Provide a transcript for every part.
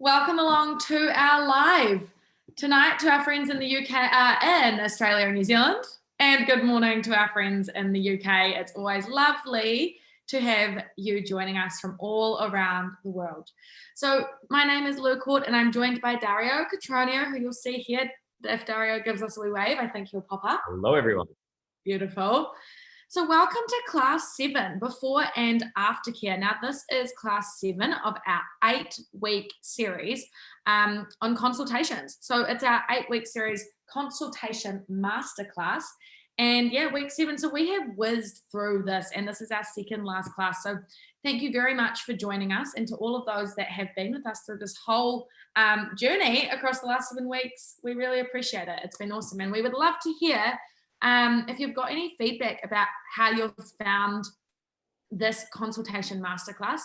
Welcome along to our live tonight to our friends in the UK, in Australia and New Zealand, and good morning to our friends in the UK. It's always lovely to have you joining us from all around the world. So my name is Lou Court and I'm joined by Dario Catronio, who you'll see here. If Dario gives us a wee wave, I think he'll pop up. Hello, everyone. Beautiful. So welcome to Class 7, Before and Aftercare. Now, this is Class 7 of our 8-week series on consultations. So it's our 8-week series Consultation Masterclass. And yeah, week 7. So we have whizzed through this, and this is our second last class. So thank you very much for joining us, and to all of those that have been with us through this whole journey across the last 7 weeks. We really appreciate it. It's been awesome. And we would love to hear if you've got any feedback about how you've found this consultation masterclass.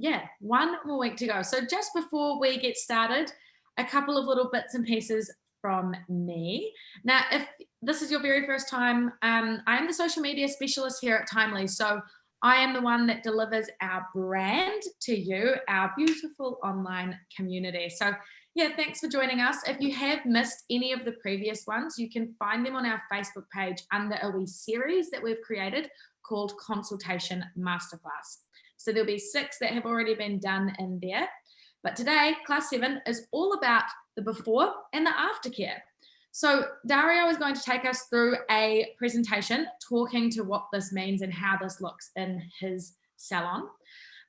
Yeah, one more week to go. So just before we get started, a couple of little bits and pieces from me. Now, if this is your very first time, I am the social media specialist here at Timely. So I am the one that delivers our brand to you, our beautiful online community. So yeah, thanks for joining us. If you have missed any of the previous ones, you can find them on our Facebook page under a wee series that we've created called Consultation Masterclass. So there'll be 6 that have already been done in there. But today, Class 7 is all about the before and the aftercare. So Dario is going to take us through a presentation talking to what this means and how this looks in his salon.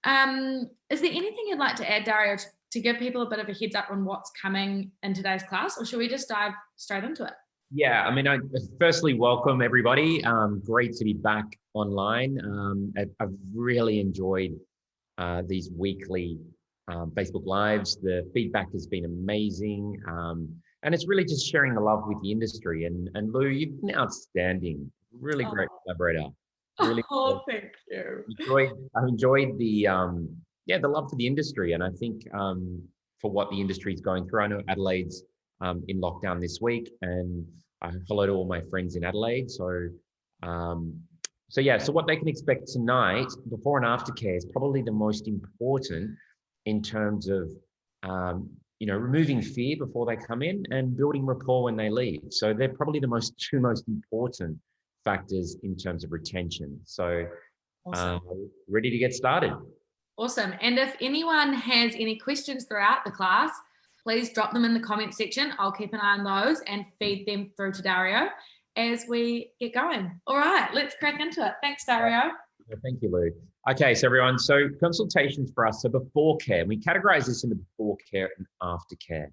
Is there anything you'd like to add, Dario, to give people a bit of a heads up on what's coming in today's class, or should we just dive straight into it? Yeah, I mean, I firstly welcome everybody. Great to be back online. I've really enjoyed these weekly Facebook Lives. The feedback has been amazing. And it's really just sharing the love with the industry. And Lou, you've been outstanding, really great collaborator. Really thank you. I've enjoyed the love for the industry. And I think for what the industry is going through, I know Adelaide's in lockdown this week, and hello to all my friends in Adelaide. So what they can expect tonight, before and after care, is probably the most important in terms of removing fear before they come in and building rapport when they leave. So they're probably the two most important factors in terms of retention. So awesome. Ready to get started. Awesome. And if anyone has any questions throughout the class, please drop them in the comment section. I'll keep an eye on those and feed them through to Dario as we get going. All right, let's crack into it. Thanks, Dario. Thank you, Lou. Okay, so everyone, so consultations for us, so before care, we categorize this into before care and after care.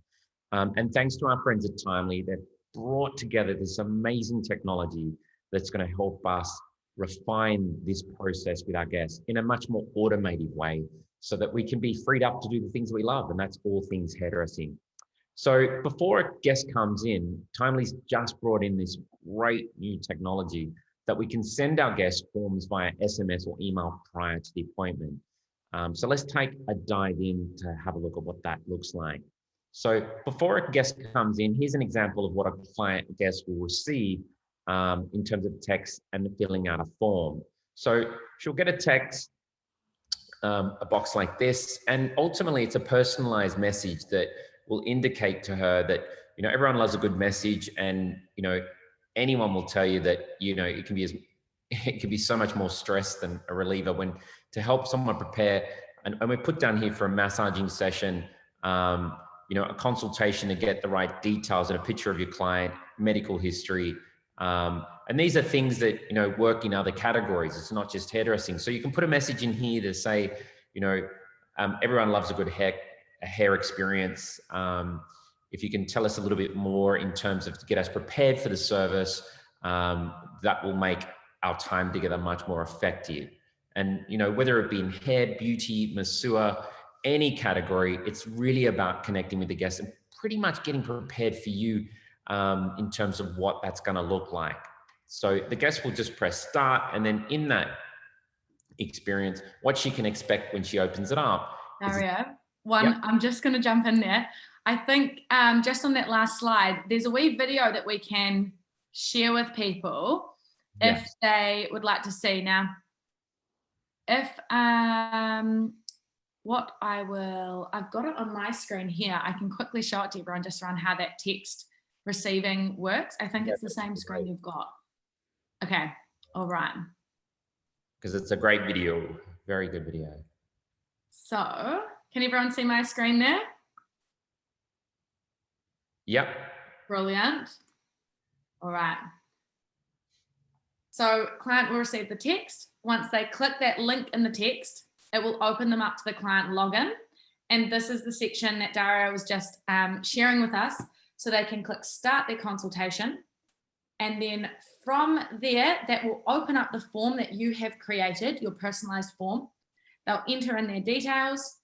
And thanks to our friends at Timely, they've brought together this amazing technology that's going to help us refine this process with our guests in a much more automated way so that we can be freed up to do the things we love, and that's all things hairdressing. So before a guest comes in, Timely's just brought in this great new technology that we can send our guest forms via SMS or email prior to the appointment. So let's take a dive in to have a look at what that looks like. So before a guest comes in, here's an example of what a client guest will receive in terms of text and filling out a form. So she'll get a text, a box like this, and ultimately it's a personalized message that will indicate to her that, everyone loves a good message, and, anyone will tell you that, it can be so much more stress than a reliever when to help someone prepare. And we put down here for a massaging session, a consultation to get the right details and a picture of your client, medical history. And these are things that, work in other categories. It's not just hairdressing. So you can put a message in here to say, everyone loves a good hair experience. If you can tell us a little bit more in terms of to get us prepared for the service, that will make our time together much more effective. And, whether it be in hair, beauty, masseur, any category, it's really about connecting with the guest and pretty much getting prepared for you in terms of what that's going to look like. So the guest will just press start, and then in that experience, what she can expect when she opens it up. Dario, I'm just going to jump in there. I think just on that last slide, there's a wee video that we can share with people if they would like to see. Now, if I've got it on my screen here. I can quickly show it to everyone just around how that text receiving works. I think it's the same screen you've got. Okay, all right. Because it's a great video, very good video. So, can everyone see my screen there? Yep. Brilliant. All right. So, client will receive the text. Once they click that link in the text, it will open them up to the client login. And this is the section that Dario was just sharing with us. So they can click start their consultation. And then from there, that will open up the form that you have created, your personalized form. They'll enter in their details.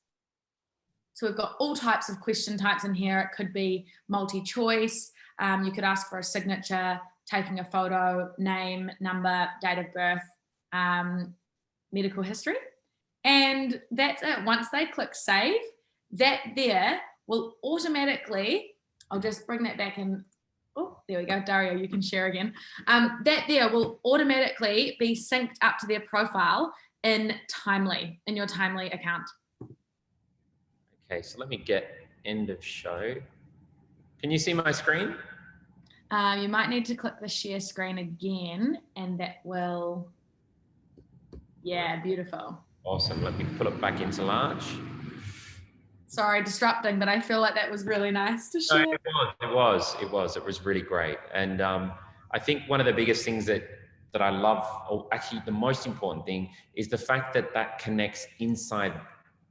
So we've got all types of question types in here. It could be multi-choice. You could ask for a signature, taking a photo, name, number, date of birth, medical history. And that's it. Once they click save, that there will automatically, I'll just bring that back in. Oh, there we go. Dario, you can share again. That there will automatically be synced up to their profile in your Timely account. Okay, so let me get end of show. Can you see my screen? You might need to click the share screen again, and that will, yeah, beautiful. Awesome. Let me put it back into large. Sorry, disrupting, but I feel like that was really nice to share. No, it was really great. And I think one of the biggest things that I love, or actually the most important thing, is the fact that that connects inside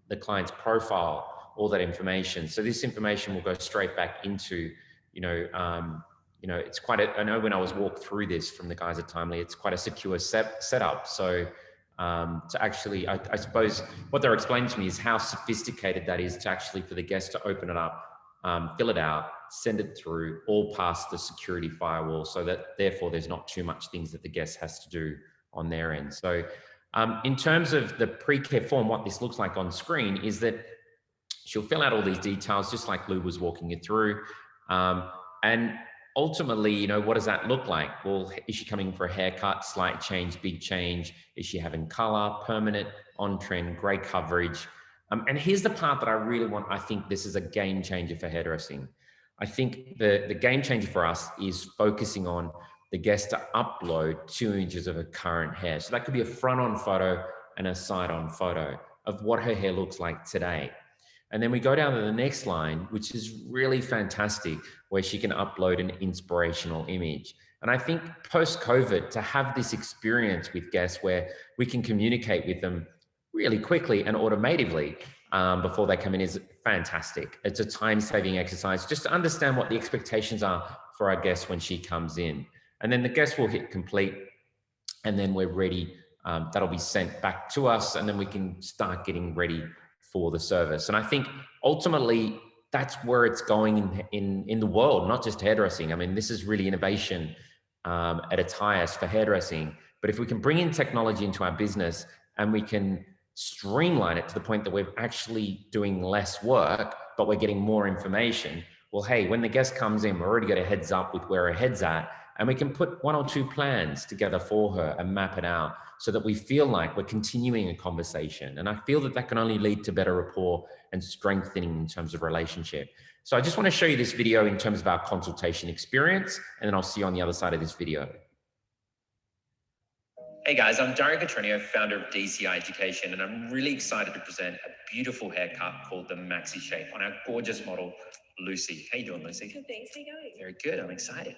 the client's profile, all that information. So this information will go straight back into, it's quite I know when I was walked through this from the guys at Timely, it's quite a secure setup. So to actually, I suppose what they're explaining to me is how sophisticated that is to actually for the guest to open it up, fill it out, send it through, all past the security firewall, so that therefore there's not too much things that the guest has to do on their end. So in terms of the pre-care form, what this looks like on screen is that she'll fill out all these details, just like Lou was walking you through. And ultimately, what does that look like? Well, is she coming for a haircut, slight change, big change? Is she having color, permanent, on trend, gray coverage? And here's the part that I really want. I think this is a game changer for hairdressing. I think the game changer for us is focusing on the guest to upload 2 images of her current hair. So that could be a front-on photo and a side-on photo of what her hair looks like today. And then we go down to the next line, which is really fantastic, where she can upload an inspirational image. And I think post-COVID, to have this experience with guests where we can communicate with them really quickly and automatively before they come in is fantastic. It's a time-saving exercise just to understand what the expectations are for our guest when she comes in. And then the guest will hit complete, and then we're ready. That'll be sent back to us, and then we can start getting ready for the service. And I think ultimately that's where it's going in the world, not just hairdressing. I mean, this is really innovation at its highest for hairdressing. But if we can bring in technology into our business and we can streamline it to the point that we're actually doing less work, but we're getting more information, well, hey, when the guest comes in, we're already got a heads up with where her head's at, and we can put 1 or 2 plans together for her and map it out so that we feel like we're continuing a conversation. And I feel that that can only lead to better rapport and strengthening in terms of relationship. So I just want to show you this video in terms of our consultation experience, and then I'll see you on the other side of this video. Hey guys, I'm Dario, founder of DCI Education, and I'm really excited to present a beautiful haircut called the Maxi Shape on our gorgeous model, Lucy. How you doing, Lucy? Good, thanks. How you going? Very good. I'm excited.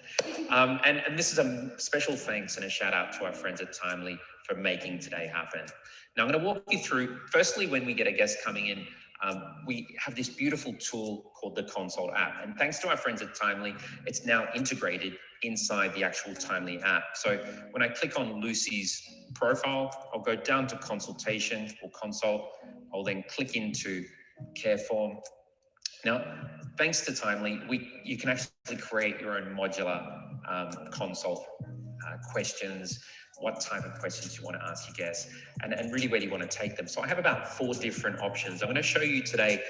And this is a special thanks and a shout out to our friends at Timely for making today happen. Now I'm going to walk you through, firstly, when we get a guest coming in, we have this beautiful tool called the Consult app. And thanks to our friends at Timely, it's now integrated inside the actual Timely app. So when I click on Lucy's profile, I'll go down to consultation or consult. I'll then click into care form. Now, thanks to Timely, you can actually create your own modular consult questions, what type of questions you want to ask your guests, and really where you want to take them. So I have about 4 different options. I'm going to show you today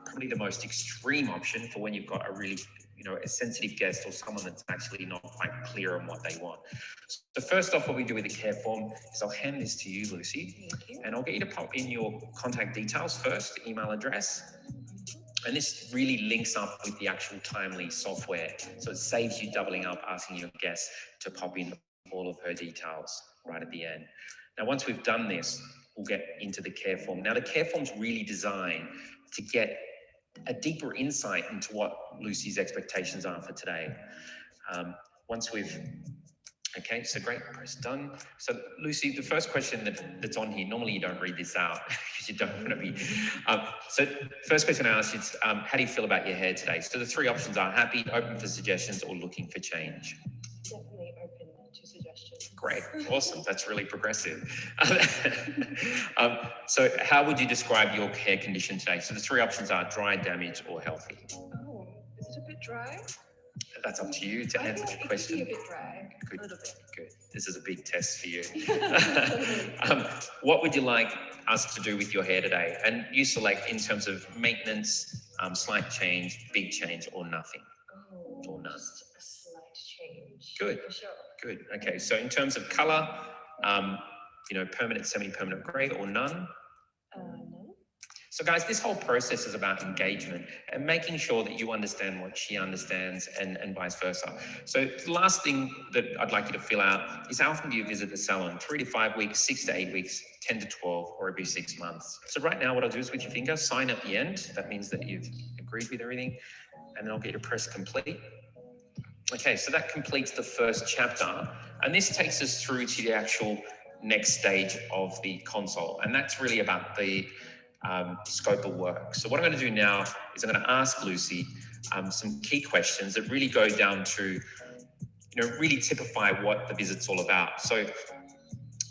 probably the most extreme option for when you've got a really a sensitive guest or someone that's actually not quite clear on what they want. So first off, what we do with the care form is I'll hand this to you, Lucy, and I'll get you to pop in your contact details first, email address. And this really links up with the actual Timely software. So it saves you doubling up, asking your guest to pop in all of her details right at the end. Now, once we've done this, we'll get into the care form. Now, the care form's really designed to get a deeper insight into what Lucy's expectations are for today. Okay, so great, press done. So Lucy, the first question that's on here, normally you don't read this out because you don't want to be. So first question I asked is, how do you feel about your hair today? So the three options are happy, open for suggestions, or looking for change. Definitely open to suggestions. Great, awesome, that's really progressive. So how would you describe your hair condition today? So the three options are dry, damaged, or healthy. Oh, is it a bit dry? That's up to you to answer the question. I think it could be a bit dry, Good. a little bit. Good. This is a big test for you. What would you like us to do with your hair today? And you select in terms of maintenance, slight change, big change, or nothing. Oh, or none. Just a slight change. Good. For sure. Good. Okay. So in terms of color, permanent, semi-permanent grey, or none. No. So guys, this whole process is about engagement and making sure that you understand what she understands and vice versa. So the last thing that I'd like you to fill out is how often do you visit the salon? 3 to 5 weeks, 6 to 8 weeks, 10 to 12, or every 6 months. So right now what I'll do is with your finger, sign at the end. That means that you've agreed with everything. And then I'll get you to press complete. Okay, so that completes the first chapter. And this takes us through to the actual next stage of the consult. And that's really about the scope of work. So what I'm going to do now is I'm going to ask Lucy some key questions that really go down to, really typify what the visit's all about. So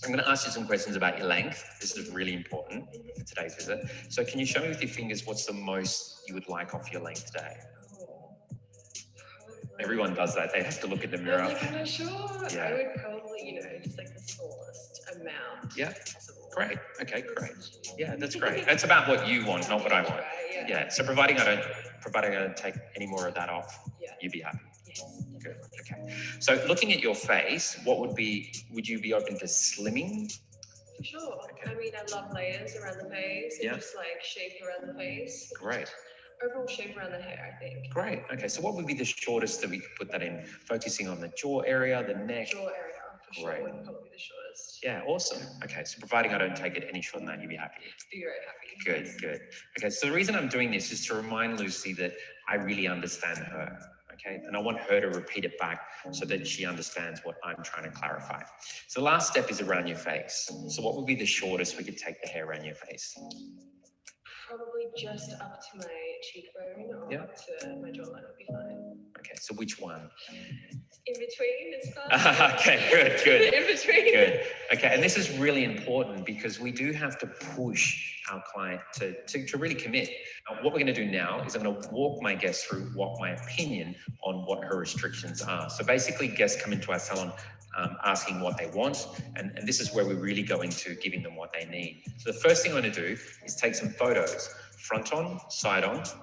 I'm going to ask you some questions about your length. This is really important for today's visit. So can you show me with your fingers what's the most you would like off your length today? Everyone does that. They have to look in the mirror. I'm not sure. Yeah. I would probably, just like the smallest amount possible. Great. Okay, great. Yeah, that's great. That's about what you want, not what I want. Yeah. So providing I don't take any more of that off, you'd be happy. Yes. Good. Okay. So looking at your face, would you be open to slimming? For sure. Okay. I mean, I love layers around the face and just like shape around the face. Great. Overall shape around the hair, I think. Great. Okay. So what would be the shortest that we could put that in? Focusing on the jaw area, the neck. Jaw area, for sure. Great. Would probably be the shortest. Yeah. Awesome. Okay. So providing I don't take it any shorter than that, you'd be happy. Be very happy. Good. Good. Okay. So the reason I'm doing this is to remind Lucy that I really understand her. Okay. And I want her to repeat it back so that she understands what I'm trying to clarify. So the last step is around your face. So what would be the shortest we could take the hair around your face? Probably just up to my cheekbone or up to my jawline would be fine. Okay, so which one? In between is fine. Okay, good, good. In between. Good. Okay, and this is really important because we do have to push our client to really commit. Now, what we're going to do now is I'm going to walk my guests through what my opinion on what her restrictions are. So basically, guests come into our salon asking what they want, and this is where we really go into giving them what they need. So the first thing I'm going to do is take some photos, front on, side on. So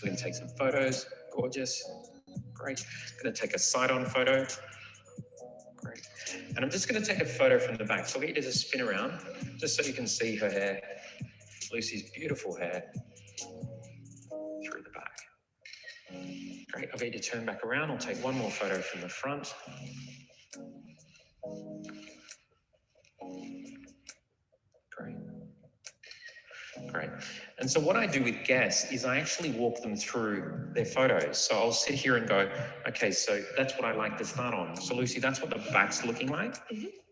we're going to take some photos, gorgeous, great. I'm going to take a side on photo, great. And I'm just going to take a photo from the back. So I'll get you to just spin around, just so you can see her hair, Lucy's beautiful hair through the back. Great, I'll get you to turn back around. I'll take one more photo from the front. Great. Great. And so what I do with guests is I actually walk them through their photos. So I'll sit here and go, okay, so that's what I like to start on. So Lucy, that's what the back's looking like.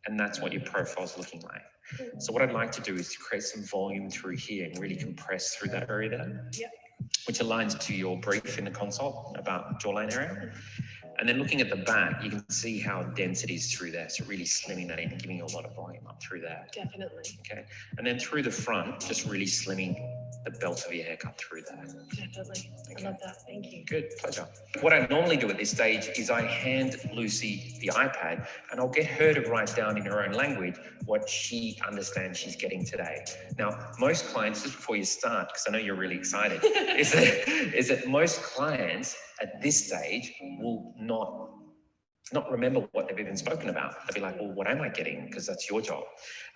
And that's what your profile's looking like. So what I'd like to do is to create some volume through here and really compress through that area there. Which aligns to your brief in the consult about jawline area. And then looking at the back, you can see how dense it is through there. So really slimming that in and giving you a lot of volume up through there. Definitely. Okay. And then through the front, just really slimming the belt of your haircut through there. Definitely. Okay. I love that. Thank you. Good, pleasure. What I normally do at this stage is I hand Lucy the iPad and I'll get her to write down in her own language what she understands she's getting today. Now, most clients, just before you start, because I know you're really excited, is that most clients at this stage will not remember what they've even spoken about. They'll be like, well, what am I getting? Because that's your job.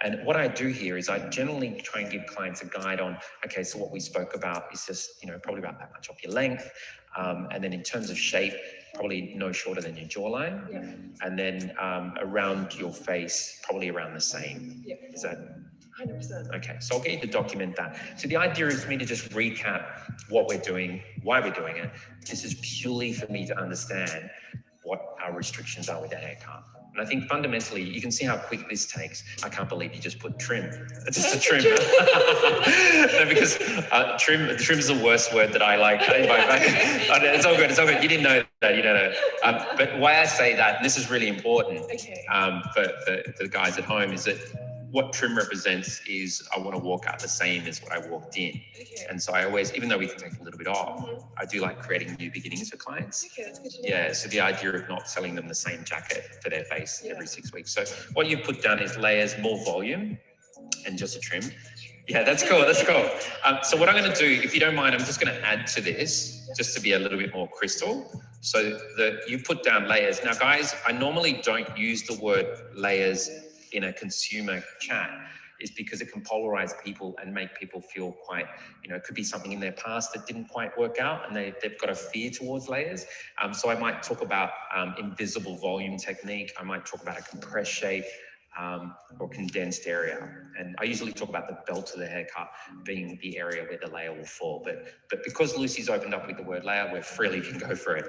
And what I do here is I generally try and give clients a guide on, okay, so what we spoke about is just, probably about that much off your length. And then in terms of shape, probably no shorter than your jawline. Yeah. And then around your face, probably around the same. Yeah. Is that? 100%. Okay, so I'll get you to document that. So the idea is for me to just recap what we're doing, why we're doing it. This is purely for me to understand what our restrictions are with the haircut. And I think fundamentally, you can see how quick this takes. I can't believe you just put trim. It's just a trim. No, because trim is the worst word that I like. It's all good. It's all good. You didn't know that. You don't know. But why I say that, and this is really important for the guys at home, is that what trim represents is I want to walk out the same as what I walked in. Okay. And so I always, even though we can take a little bit off, I do like creating new beginnings for clients. Okay, that's good to know. Yeah, so the idea of not selling them the same jacket for their face every 6 weeks. So what you put down is layers, more volume, and just a trim. Yeah, that's cool, that's cool. So what I'm going to do, if you don't mind, I'm just going to add to this, just to be a little bit more crystal. So you put down layers. Now, guys, I normally don't use the word layers in a consumer chat, is because it can polarize people and make people feel quite, it could be something in their past that didn't quite work out and they've got a fear towards layers. So I might talk about invisible volume technique. I might talk about a compressed shape or condensed area. And I usually talk about the belt of the haircut being the area where the layer will fall. But because Lucy's opened up with the word layer, we freely can go for it.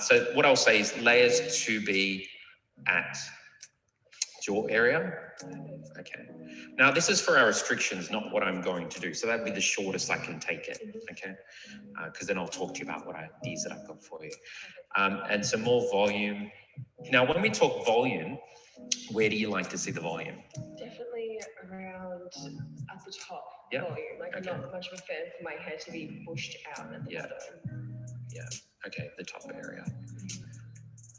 So what I'll say is layers to be at jaw area. Okay. Now this is for our restrictions, not what I'm going to do. So that'd be the shortest I can take it. Okay. Because then I'll talk to you about what ideas that I've got for you. And some more volume. Now, when we talk volume, where do you like to see the volume? Definitely around at the top volume. Like Okay. I'm not much of a fan for my hair to be pushed out at the bottom. Yeah. Okay. The top area.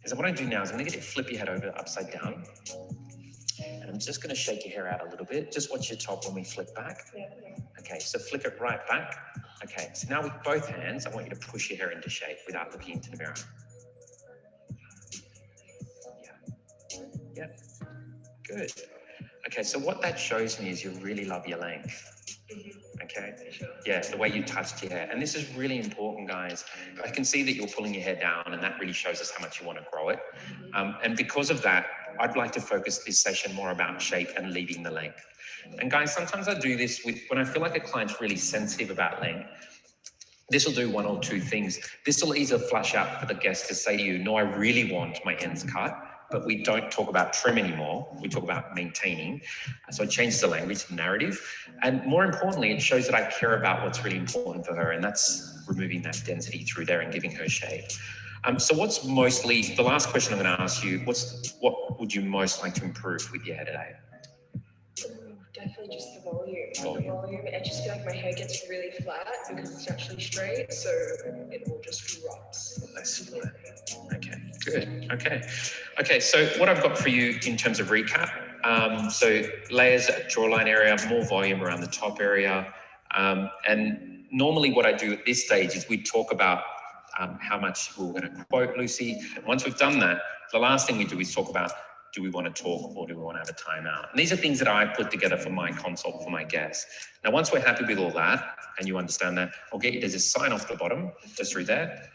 So what I do now is I'm going to get you to flip your head over upside down. And I'm just going to shake your hair out a little bit. Just watch your top when we flip back. Yeah. Okay, so flick it right back. Okay, so now with both hands, I want you to push your hair into shape without looking into the mirror. Yeah. Good. Okay, so what that shows me is you really love your length. Okay. Yeah, the way you touched your hair. And this is really important, guys. I can see that you're pulling your hair down and that really shows us how much you want to grow it. And because of that, I'd like to focus this session more about shape and leaving the length. And guys, sometimes I do this when I feel like a client's really sensitive about length. This will do one or two things. This will either flush out for the guest to say to you, no, I really want my ends cut, but we don't talk about trim anymore. We talk about maintaining. So it changes the language, the narrative. And more importantly, it shows that I care about what's really important for her. And that's removing that density through there and giving her shape. So what's mostly, the last question I'm going to ask you, what would you most like to improve with your hair today? Definitely just the volume. The volume. I just feel like my hair gets really flat because it's naturally straight, so it all just drops. Less flat. Okay, good. Okay, so what I've got for you in terms of recap, so layers at jawline area, more volume around the top area. And normally what I do at this stage is we talk about how much we're going to quote Lucy. Once we've done that, the last thing we do is talk about, do we want to talk or do we want to have a timeout? And these are things that I put together for my consult for my guests. Now, once we're happy with all that and you understand that, I'll get you to just sign off the bottom, just through there.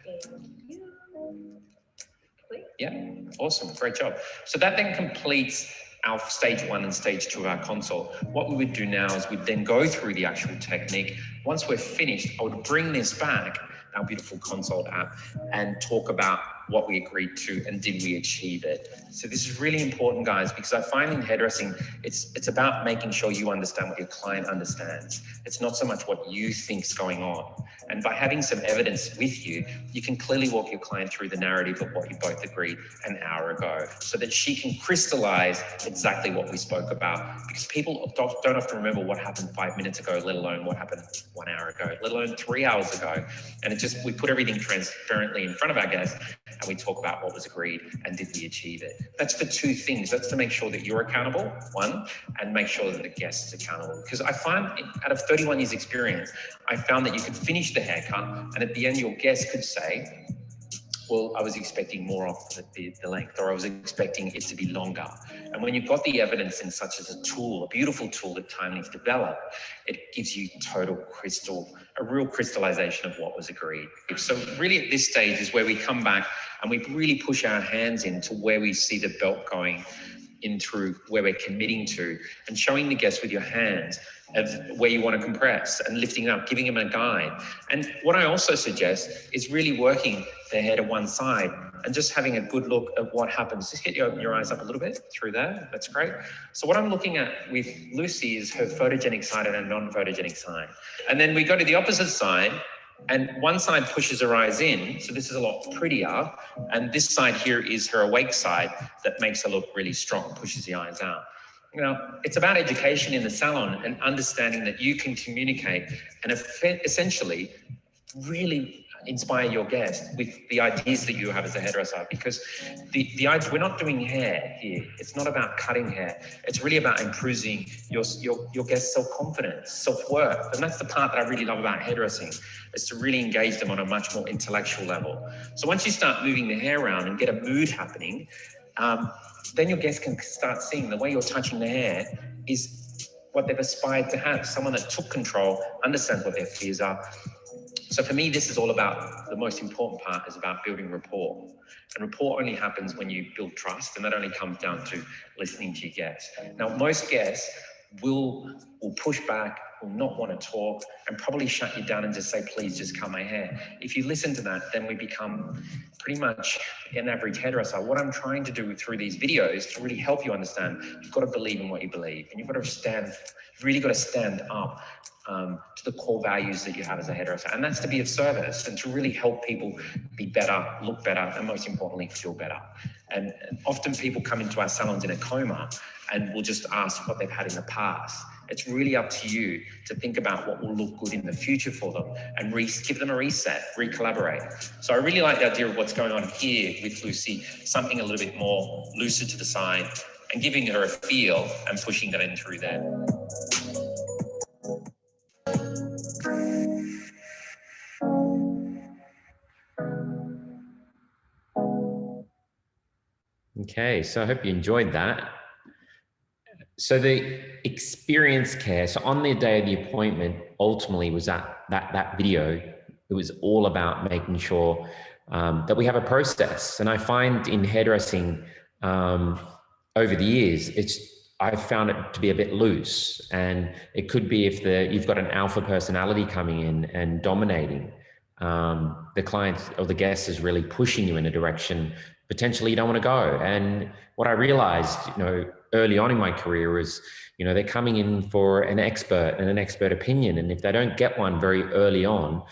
Yeah, awesome, great job. So that then completes our stage 1 and stage 2 of our consult. What we would do now is we'd then go through the actual technique. Once we're finished, I would bring this back, our beautiful consult app, and talk about what we agreed to and did we achieve it. So this is really important, guys, because I find in hairdressing, it's about making sure you understand what your client understands. It's not so much what you think's going on. And by having some evidence with you, you can clearly walk your client through the narrative of what you both agreed an hour ago so that she can crystallize exactly what we spoke about. Because people don't often remember what happened 5 minutes ago, let alone what happened 1 hour ago, let alone 3 hours ago. And we put everything transparently in front of our guests and we talk about what was agreed and did we achieve it. That's for two things. That's to make sure that you're accountable, one, and make sure that the guest is accountable. Because I find out of 31 years experience, I found that you could finish the haircut and at the end your guest could say, well, I was expecting more of the length, or I was expecting it to be longer. And when you've got the evidence in such as a tool, a beautiful tool that Timely's developed, it gives you a real crystallization of what was agreed. So really at this stage is where we come back and we really push our hands into where we see the belt going in through where we're committing to, and showing the guest with your hands of where you want to compress and lifting up, giving them a guide. And what I also suggest is really working the hair to one side and just having a good look at what happens. Just get your eyes up a little bit through there. That's great. So what I'm looking at with Lucy is her photogenic side and a non-photogenic side. And then we go to the opposite side, and one side pushes her eyes in, so this is a lot prettier, and this side here is her awake side that makes her look really strong, pushes the eyes out. You know, it's about education in the salon and understanding that you can communicate and essentially really inspire your guest with the ideas that you have as a hairdresser, because we're not doing hair here. It's not about cutting hair. It's really about improving your guest's self-confidence, self-worth. And that's the part that I really love about hairdressing, is to really engage them on a much more intellectual level. So once you start moving the hair around and get a mood happening, then your guests can start seeing the way you're touching the hair is what they've aspired to have. Someone that took control, understands what their fears are. So for me, this is all about, the most important part is about building rapport. And rapport only happens when you build trust, and that only comes down to listening to your guests. Now, most guests will push back, will not want to talk, and probably shut you down and just say, please just cut my hair. If you listen to that, then we become pretty much an average hairdresser. What I'm trying to do through these videos to really help you understand, you've got to believe in what you believe, and you've really got to stand up to the core values that you have as a hairdresser. And that's to be of service and to really help people be better, look better, and most importantly, feel better. And often people come into our salons in a coma and will just ask what they've had in the past. It's really up to you to think about what will look good in the future for them and give them a reset, re-collaborate. So I really like the idea of what's going on here with Lucy, something a little bit more looser to the side and giving her a feel and pushing that in through there. Okay, so I hope you enjoyed that. So the experience care, so on the day of the appointment, ultimately was that video, it was all about making sure that we have a process. And I find in hairdressing over the years, I've found it to be a bit loose, and it could be if you've got an alpha personality coming in and dominating, the client or the guest is really pushing you in a direction potentially you don't want to go. And what I realized, early on in my career is, they're coming in for an expert and an expert opinion. And if they don't get one very early on,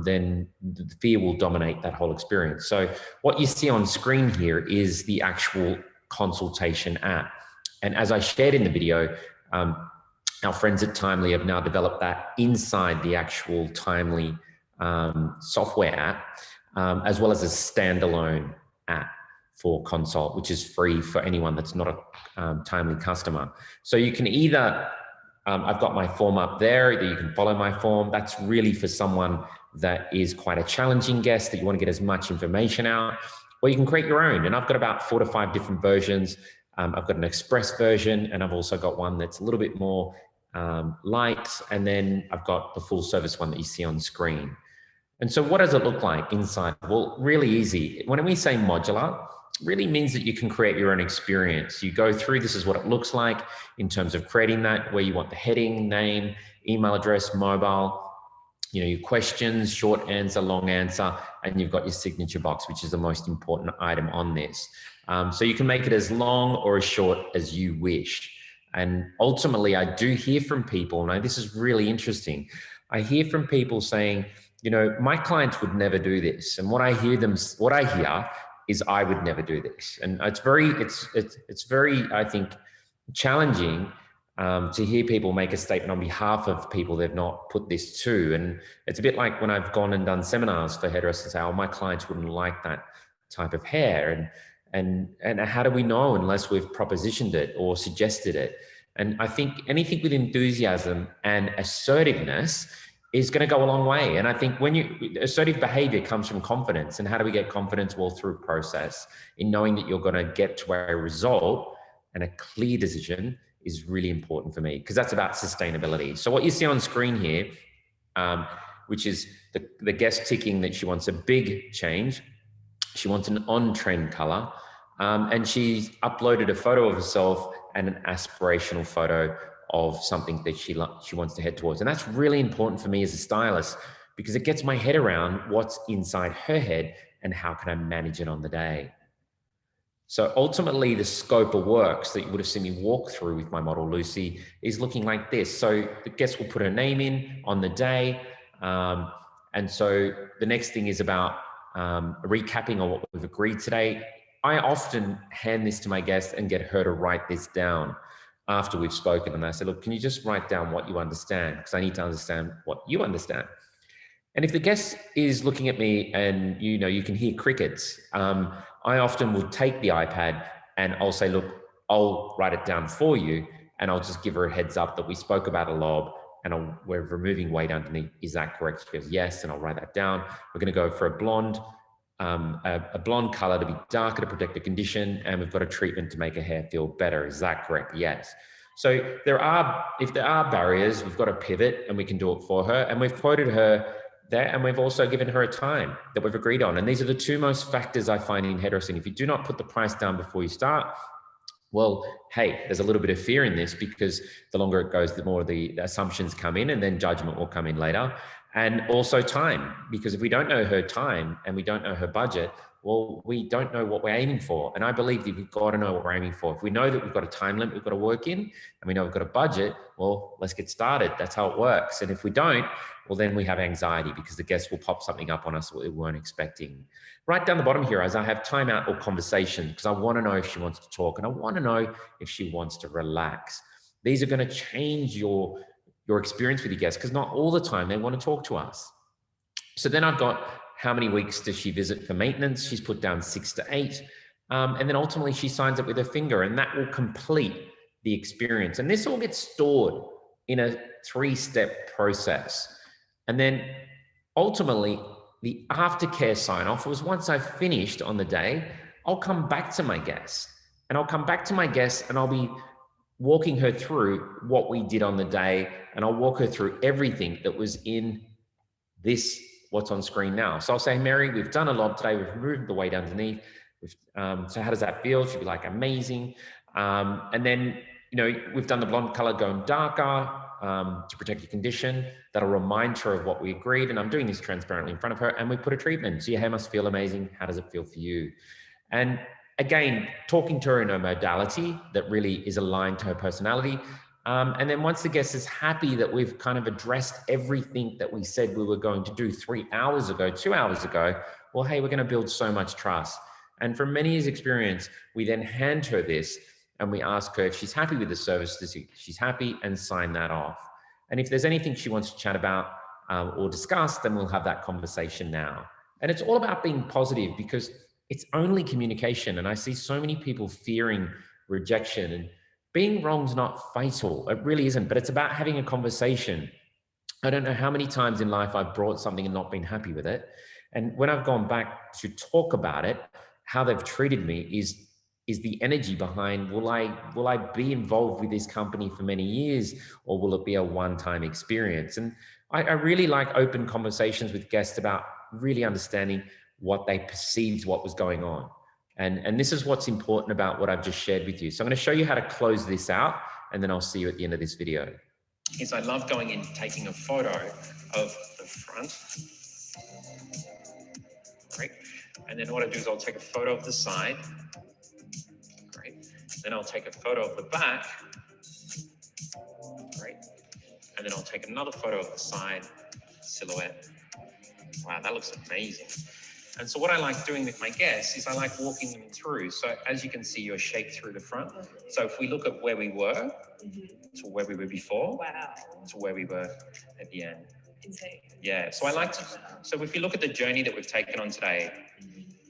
then the fear will dominate that whole experience. So what you see on screen here is the actual Consultation App. And as I shared in the video, our friends at Timely have now developed that inside the actual Timely software app, as well as a standalone app for Consult, which is free for anyone that's not a Timely customer. So you can either, I've got my form up there, that you can follow my form. That's really for someone that is quite a challenging guest, that you want to get as much information out, or you can create your own. And I've got about 4 to 5 different versions. I've got an express version, and I've also got one that's a little bit more light. And then I've got the full service one that you see on screen. And so what does it look like inside? Well, really easy. When we say modular, it really means that you can create your own experience. You go through, this is what it looks like in terms of creating that, where you want the heading, name, email address, mobile. your questions, short answer, long answer, and you've got your signature box, which is the most important item on this. So you can make it as long or as short as you wish. And ultimately, I do hear from people, and this is really interesting. I hear from people saying, my clients would never do this. And what I hear is I would never do this. And it's very, I think, challenging to hear people make a statement on behalf of people they've not put this to. And it's a bit like when I've gone and done seminars for hairdressers and say, oh, my clients wouldn't like that type of hair. And how do we know unless we've propositioned it or suggested it? And I think anything with enthusiasm and assertiveness is going to go a long way. And I think assertive behavior comes from confidence. And how do we get confidence? Well, through process, in knowing that you're going to get to a result, and a clear decision is really important for me, because that's about sustainability. So what you see on screen here, which is the guest ticking that she wants a big change. She wants an on-trend color. And she's uploaded a photo of herself and an aspirational photo of something that she wants to head towards. And that's really important for me as a stylist, because it gets my head around what's inside her head and how can I manage it on the day. So ultimately, the scope of works that you would have seen me walk through with my model, Lucy, is looking like this. So the guest will put her name in on the day. And so the next thing is about recapping on what we've agreed today. I often hand this to my guest and get her to write this down after we've spoken. And I say, look, can you just write down what you understand? Because I need to understand what you understand. And if the guest is looking at me and, you can hear crickets, I often will take the iPad and I'll say, look, I'll write it down for you. And I'll just give her a heads up that we spoke about a lob and we're removing weight underneath. Is that correct? She goes, yes. And I'll write that down. We're going to go for a blonde color to be darker to protect the condition. And we've got a treatment to make her hair feel better. Is that correct? Yes. So if there are barriers, we've got to pivot and we can do it for her. And we've quoted her there, and we've also given her a time that we've agreed on. And these are the two most factors I find in hairdressing. If you do not put the price down before you start, well, hey, there's a little bit of fear in this, because the longer it goes, the more the assumptions come in, and then judgment will come in later. And also time, because if we don't know her time and we don't know her budget, well, we don't know what we're aiming for. And I believe that we've got to know what we're aiming for. If we know that we've got a time limit we've got to work in, and we know we've got a budget, well, let's get started. That's how it works. And if we don't, well, then we have anxiety, because the guest will pop something up on us that we weren't expecting. Right down the bottom here, as I have timeout or conversation, because I want to know if she wants to talk, and I want to know if she wants to relax. These are going to change your experience with your guests, because not all the time they want to talk to us. So then I've got, how many weeks does she visit for maintenance? She's put down 6 to 8. And then ultimately she signs up with her finger, and that will complete the experience. And this all gets stored in a 3-step process. And then ultimately the aftercare sign off was, once I've finished on the day, I'll come back to my guests, and I'll be walking her through what we did on the day. And I'll walk her through everything that was in this, what's on screen now. So I'll say, Mary, we've done a lob today. We've removed the weight underneath. So how does that feel? She'll be like, amazing. And then, we've done the blonde color going darker to protect your condition. That'll remind her of what we agreed. And I'm doing this transparently in front of her. And we put a treatment. So your hair must feel amazing. How does it feel for you? And again, talking to her in a modality that really is aligned to her personality. And then once the guest is happy that we've kind of addressed everything that we said we were going to do 3 hours ago, 2 hours ago, well, hey, we're going to build so much trust. And from many years' experience, we then hand her this and we ask her if she's happy with the service, she's happy, and sign that off. And if there's anything she wants to chat about or discuss, then we'll have that conversation now. And it's all about being positive, because it's only communication. And I see so many people fearing rejection, and being wrong's not fatal. It really isn't, but it's about having a conversation. I don't know how many times in life I've brought something and not been happy with it. And when I've gone back to talk about it, how they've treated me is the energy behind, will I be involved with this company for many years, or will it be a one-time experience? And I really like open conversations with guests about really understanding what they perceived what was going on. And this is what's important about what I've just shared with you. So I'm going to show you how to close this out, and then I'll see you at the end of this video. is I love going in, taking a photo of the front. Great. And then what I do is I'll take a photo of the side. Great. Then I'll take a photo of the back. Great. And then I'll take another photo of the side, silhouette. Wow, that looks amazing. And so what I like doing with my guests is I like walking them through. So as you can see, you're shaped through the front. So if we look at where we were to where we were before, to where we were at the end. Insane. Yeah, so I like to, so if you look at the journey that we've taken on today,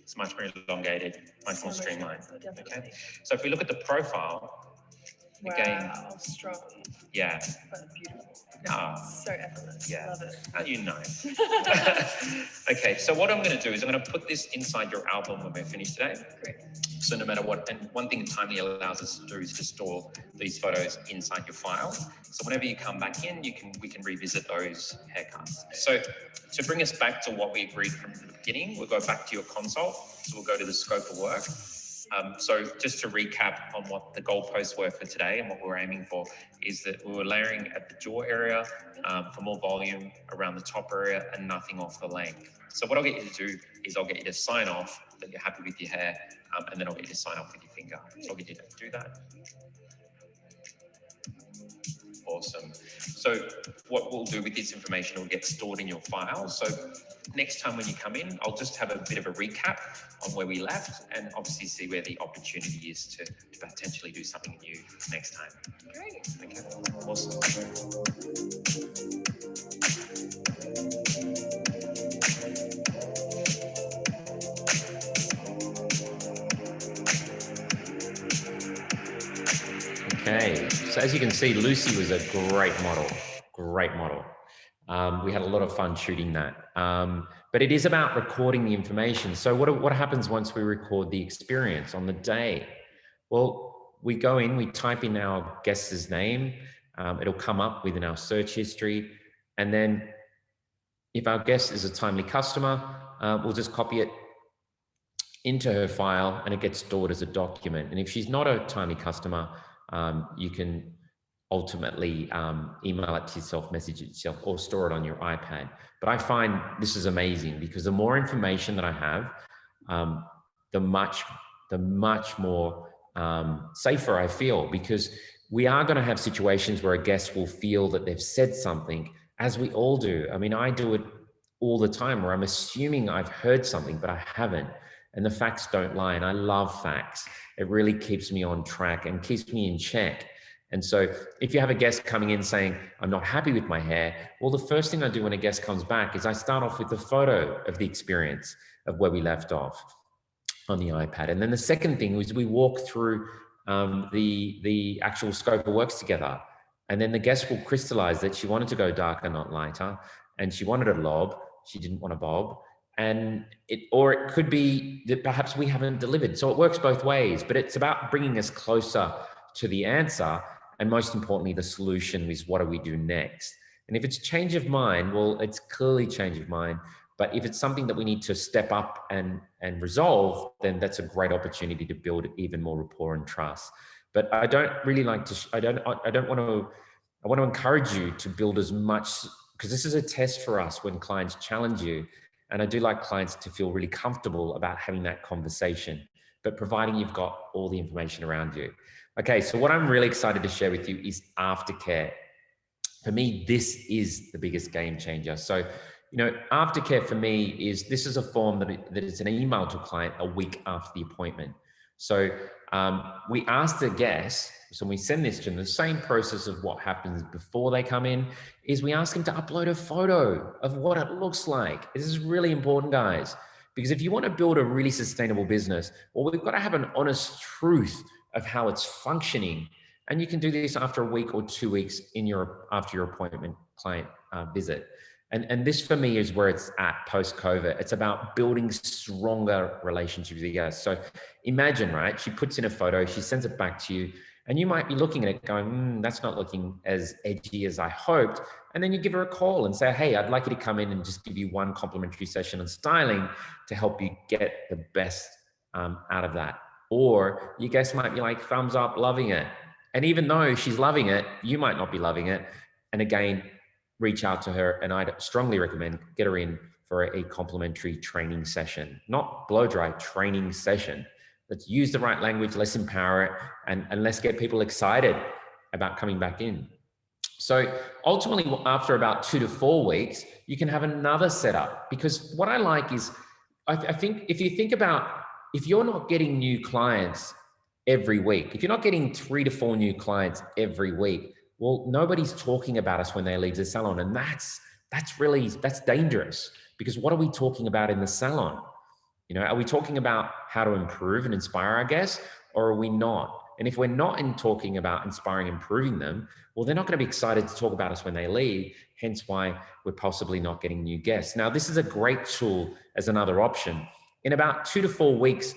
it's much more elongated, much more streamlined. Okay. So if we look at the profile, again, strong. Yeah. But beautiful. Ah, So effortless. yeah. Love it. Aren't you nice? Okay, so what I'm going to do is I'm going to put this inside your album when we're finished today. Great. So no matter what, and one thing Timely allows us to do is to store these photos inside your file. So whenever you come back in, we can revisit those haircuts. So to bring us back to what we agreed from the beginning, we'll go back to your consult. So we'll go to the scope of work. So just to recap on what the goalposts were for today and what we're aiming for is that we were layering at the jaw area for more volume around the top area and nothing off the length. So what I'll get you to do is I'll get you to sign off that you're happy with your hair, and then I'll get you to sign off with your finger. So I'll get you to do that. Awesome. So what we'll do with this information will get stored in your file. So next time when you come in, I'll just have a bit of a recap on where we left and obviously see where the opportunity is to potentially do something new next time. Great. Okay. Awesome. Okay, so as you can see, Lucy was a great model, great model. We had a lot of fun shooting that. But it is about recording the information. So what happens once we record the experience on the day? Well, we go in, we type in our guest's name. It'll come up within our search history. And then if our guest is a Timely customer, we'll just copy it into her file and it gets stored as a document. And if she's not a Timely customer, you can ultimately email it to yourself, message it to yourself, or store it on your iPad. But I find this is amazing because the more information that I have, the much more safer I feel, because we are going to have situations where a guest will feel that they've said something, as we all do. I mean, I do it all the time where I'm assuming I've heard something, but I haven't. And the facts don't lie. And I love facts. It really keeps me on track and keeps me in check. And so if you have a guest coming in saying, I'm not happy with my hair, well, the first thing I do when a guest comes back is I start off with a photo of the experience of where we left off on the iPad. And then the second thing is we walk through the actual scope of works together. And then the guest will crystallize that she wanted to go darker, not lighter. And she wanted a lob. She didn't want a bob. And it could be that perhaps we haven't delivered. So it works both ways, but it's about bringing us closer to the answer. And most importantly, the solution is what do we do next? And if it's change of mind, well, it's clearly change of mind. But if it's something that we need to step up and resolve, then that's a great opportunity to build even more rapport and trust. But I don't really like to, I want to encourage you to build as much, because this is a test for us when clients challenge you. And I do like clients to feel really comfortable about having that conversation, but providing you've got all the information around you. Okay, so what I'm really excited to share with you is Aftercare. For me, this is the biggest game changer. So, Aftercare for me this is a form that is an email to a client a week after the appointment. So we ask the guests, so we send this to them, the same process of what happens before they come in, is we ask them to upload a photo of what it looks like. This is really important, guys, because if you want to build a really sustainable business, well, we've got to have an honest truth of how it's functioning. And you can do this after a week or 2 weeks after your appointment client visit. And this for me is where it's at post-COVID. It's about building stronger relationships with you guys. So imagine, right? She puts in a photo, she sends it back to you, and you might be looking at it going, that's not looking as edgy as I hoped. And then you give her a call and say, hey, I'd like you to come in and just give you one complimentary session on styling to help you get the best out of that. Or your guest might be like, thumbs up, loving it. And even though she's loving it, you might not be loving it. And again, reach out to her, and I'd strongly recommend get her in for a complimentary training session, not blow dry, training session. Let's use the right language, let's empower it, and let's get people excited about coming back in. So ultimately, after about 2 to 4 weeks, you can have another setup, because what I like is, I think if you think about, if you're not getting new clients every week, if you're not getting 3 to 4 new clients every week, well, nobody's talking about us when they leave the salon. And that's dangerous, because what are we talking about in the salon? You know, are we talking about how to improve and inspire our guests, or are we not? And if we're not talking about inspiring, improving them, well, they're not going to be excited to talk about us when they leave, hence why we're possibly not getting new guests. Now, this is a great tool as another option. In about 2 to 4 weeks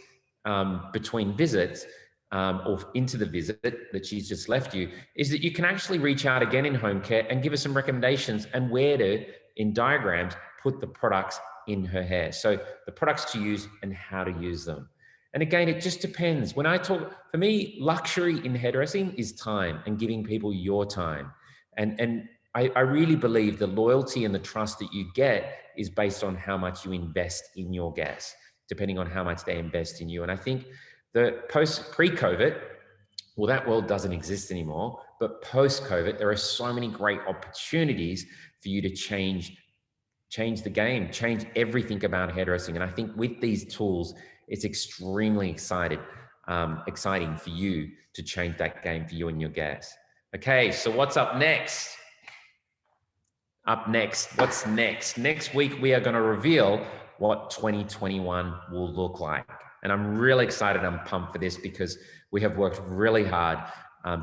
between visits, or into the visit that she's just left you, is that you can actually reach out again in home care and give us some recommendations and where to, in diagrams, put the products in her hair. So the products to use and how to use them. And again, it just depends. When I talk, for me, luxury in hairdressing is time and giving people your time. And I really believe the loyalty and the trust that you get is based on how much you invest in your guests, depending on how much they invest in you. And I think the pre-COVID, well, that world doesn't exist anymore, but post-COVID, there are so many great opportunities for you to change the game, change everything about hairdressing. And I think with these tools, it's extremely exciting for you to change that game for you and your guests. Okay, so what's up next? What's next? Next week, we are going to reveal what 2021 will look like. And I'm really excited. I'm pumped for this, because we have worked really hard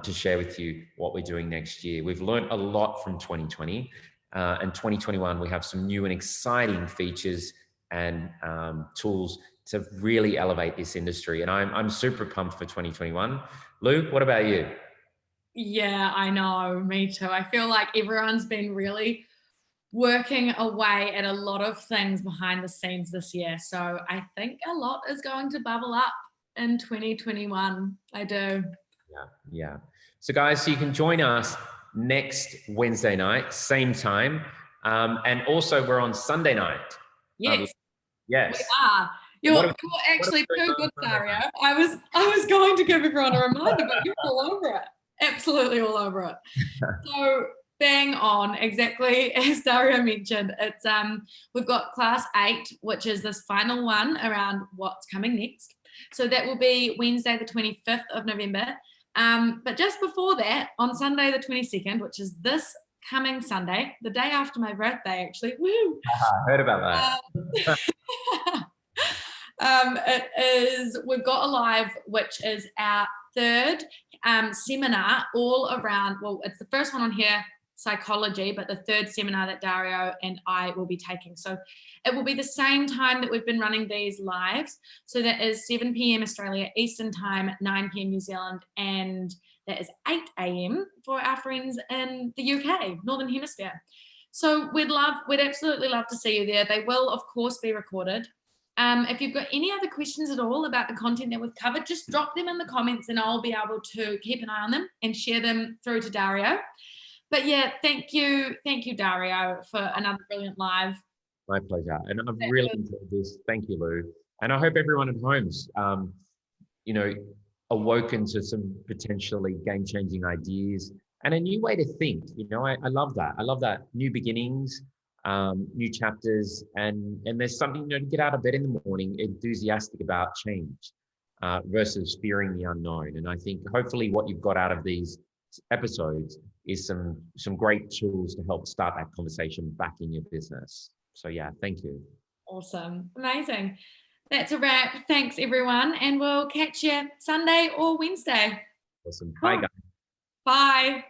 to share with you what we're doing next year. We've learned a lot from 2020. And 2021, we have some new and exciting features and tools to really elevate this industry. And I'm super pumped for 2021. Lou, what about you? Yeah, I know. Me too. I feel like everyone's been really working away at a lot of things behind the scenes this year. So I think a lot is going to bubble up in 2021. I do. Yeah. So guys, so you can join us next Wednesday night, same time. And also we're on Sunday night. Yes. Yes. We are. You're actually too good, Dario. I was going to give everyone a reminder, but you're all over it. Absolutely all over it. So bang on, exactly as Dario mentioned. It's we've got class 8, which is this final one around what's coming next. So that will be Wednesday, the 25th of November. But just before that, on Sunday, the 22nd, which is this coming Sunday, the day after my birthday, actually. Woo! Heard about that. We've got a live, which is our third seminar all around, well, it's the first one on hair psychology, but the third seminar that Dario and I will be taking. So it will be the same time that we've been running these lives. So that is 7 p.m. Australia Eastern Time, 9 p.m. New Zealand, and that is 8 a.m. for our friends in the UK, Northern Hemisphere. So we'd absolutely love to see you there. They will, of course, be recorded. If you've got any other questions at all about the content that we've covered, just drop them in the comments and I'll be able to keep an eye on them and share them through to Dario. But yeah, thank you, Dario, for another brilliant live. My pleasure. And I've really enjoyed this. Thank you, Lou. And I hope everyone at home's, awoken to some potentially game-changing ideas and a new way to think. I love that. I love that. New beginnings, new chapters, and there's something, to get out of bed in the morning enthusiastic about change versus fearing the unknown. And I think hopefully what you've got out of these episodes is some great tools to help start that conversation back in your business. So yeah, thank you. Awesome. Amazing. That's a wrap. Thanks everyone. And we'll catch you Sunday or Wednesday. Awesome. Bye guys. Bye.